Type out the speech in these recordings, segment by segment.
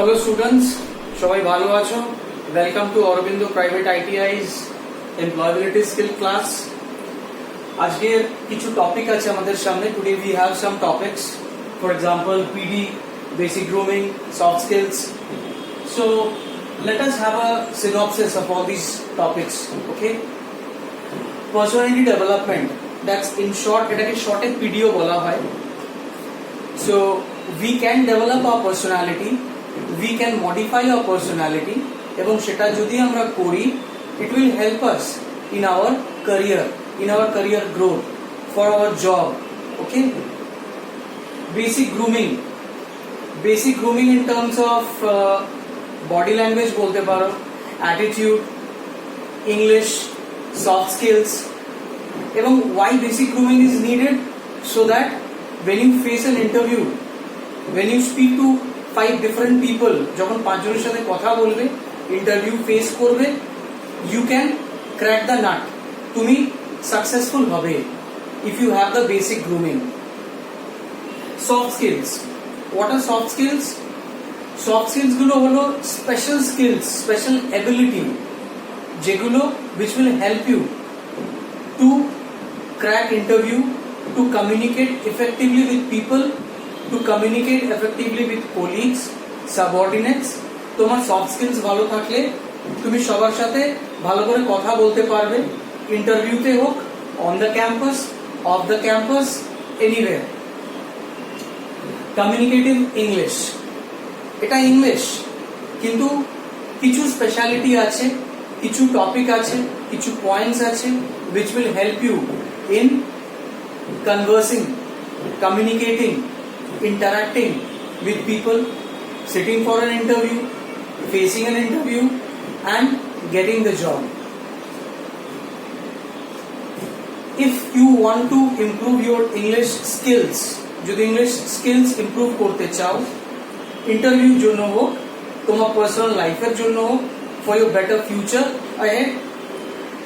Hello students, সবাই ভালো আছো? Welcome to Aurobindo Private ITI's Employability Skill Class. আজকের কিছু টপিক আছে আমাদের সামনে. Today we have some topics. For example, PD, basic grooming, soft skills. So let us have a synopsis of all these topics. Okay? Personality development. That's in short, এটাকে শর্টে PDO বলা হয়. So we can develop our personality. We can modify our personality এবং সেটা যদি আমরা করি it will help us in our career growth for our job. Okay, basic grooming in terms of body language bolte paro, attitude, English, soft skills. এবং why basic grooming is needed? So that when you face an interview, when you speak to 5 different people, যখন 5 জনের সাথে কথা বলবে, interview face করবে, you can crack the nut. তুমি successful হবে if you have the basic grooming. Soft skills. What are soft skills? Soft skills গুলো হলো special skills, special ability যেগুলো which will help you to crack interview, to communicate effectively with people, to communicate effectively with colleagues, subordinates. তোমার soft skills ভালো থাকলে তুমি সবার সাথে ভালো করে কথা বলতে পারবে, ইন্টারভিউতে হোক, on the campus, of the campus, anywhere. Communicative English, এটা ইংলিশ কিন্তু কিছু স্পেশালিটি আছে, কিছু টপিক আছে, কিছু পয়েন্টস আছে which will help you in conversing, communicating, interacting with people, sitting for an interview, facing an interview and getting the job. If you want to improve your English skills, যদি English skills improve করতে চাও, ইন্টারভিউর জন্য হোক, তোমার personal লাইফের জন্য হোক, for your better future ahead,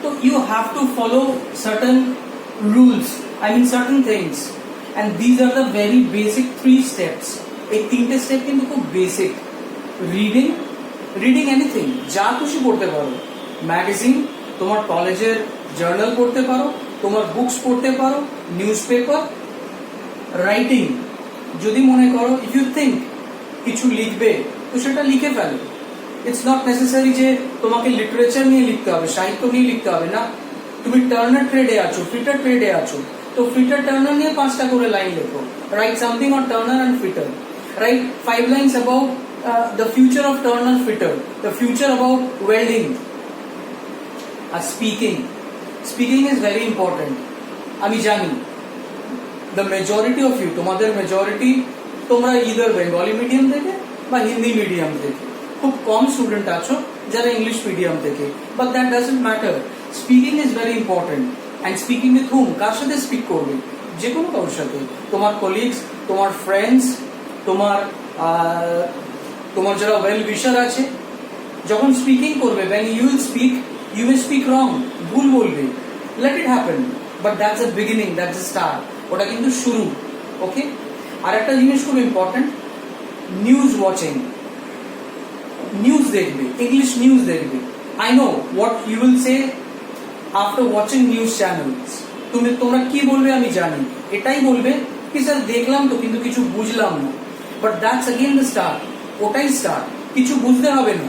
so you have to follow certain rules, certain things, and these are the very basic 3 steps. এই 3টে স্টেপ কিন্তু খুব বেসিক. রিডিং এনিথিং, যা খুশি পড়তে পারো, ম্যাগাজিন, তোমার কলেজের জার্নাল পড়তে পারো, তোমার বুকস পড়তে পারো, নিউজ পেপার. রাইটিং, যদি মনে করো ইফ ইউ থিঙ্ক কিছু লিখবে তো সেটা লিখে ফেলো. ইটস নট নেসেসারি যে তোমাকে লিটারেচার নিয়ে লিখতে হবে, সাহিত্য নিয়ে লিখতে হবে না. তুমি টার্নার ট্রেডে আছো, ফিটার ট্রেডে আছো, তো ফিটার টার্নার নিয়ে 5টা করে লাইন লেখো. Write something on turner and fitter. Write 5 lines about the future of Turner fitter, the future about welding. Speaking is very important. আমি জানি the majority of you, তোমাদের মেজরিটি তোমরা either বেঙ্গলি মিডিয়াম থেকে বা Hindi medium থেকে, খুব কম student আছো যারা ইংলিশ মিডিয়াম থেকে, but that doesn't matter. Speaking is very important. And speaking with whom? কার সাথে স্পিক করবে? যে কোনো কারোর সাথে, তোমার কলিগস, তোমার ফ্রেন্ডস, তোমার যারা ওয়েল উইশার আছে. যখন স্পিকিং করবে, when you will speak, you may speak wrong, ভুল বলবে, let it happen, but that's a beginning, that's a start. ওটা কিন্তু শুরু. ওকে, আর একটা জিনিস খুব ইম্পর্টেন্ট, নিউজ ওয়াচিং. নিউজ দেখবে, ইংলিশ নিউজ দেখবে. I know what you will say after watching news channels. তোমরা কি বলবে আমি জানি, এটাই বলবে কি স্যার দেখলাম তো কিন্তু কিছু বুঝলাম না. But that's again the start. ওটাই স্টার্ট. কিছু বুঝতে হবে না,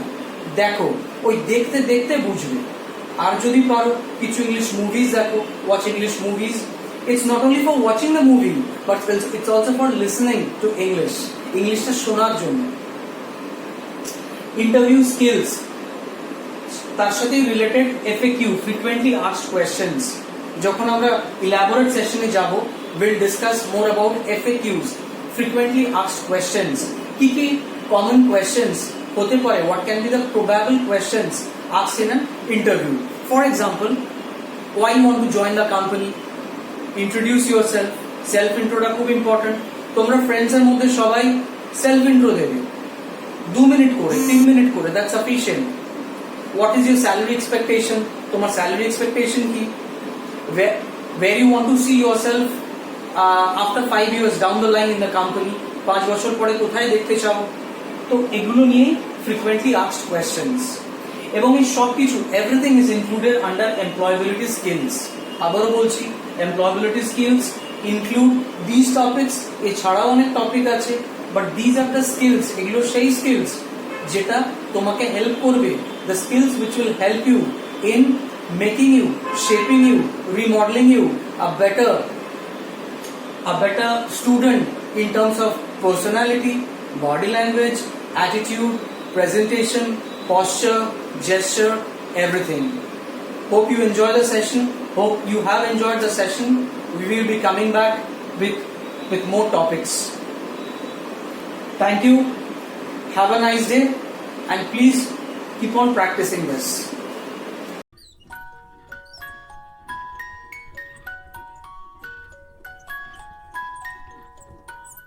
দেখো, ওই দেখতে দেখতে বুঝবে. আর যদি পারো কিছু ইংলিশ মুভিজ দেখো, watch English movies. It's not only for watching the movie, but it's also for listening to English. ইংলিশটা শোনার জন্য. ইন্টারভিউ স্কিলস, তার সাথে related FAQ, frequently asked questions. যখন আমরা ইলাবোরেট সেশনে যাব, we'll discuss more about FAQs, frequently asked questions. কি কি common questions হতে পারে? What can be the probable questions asked in an interview? For example, why you want to join the company? Introduce yourself. Self intro খুব important. তোমরা friends এর মধ্যে সবাই self intro দেবে 2 মিনিট করে, 3 মিনিট করে, that's sufficient. What is your salary expectation? তোমার salary expectation কি? Where you want to see yourself after 5 years down the line in the company? 5 বছর পরে কোথায় দেখতে চাও? তো এগুলো নিয়ে ফ্রিকোয়েন্টলি আস্কড কোয়েশ্চেন্স, এবং এই সব কিছু everything is included under employability skills. আবারও বলছি, employability skills include this topics, এছাড়াও অনেক টপিক আছে, but these are the skills, এগুলো সেই স্কিলস যেটা তোমাকে হেল্প করবে, the skills which will help you in making you, shaping you, remodelling you a better student in terms of personality, body language, attitude, presentation, posture, gesture, everything. Hope you enjoy the session. Hope you have enjoyed the session. We will be coming back with more topics. Thank you. Have a nice day, and please keep on practicing this.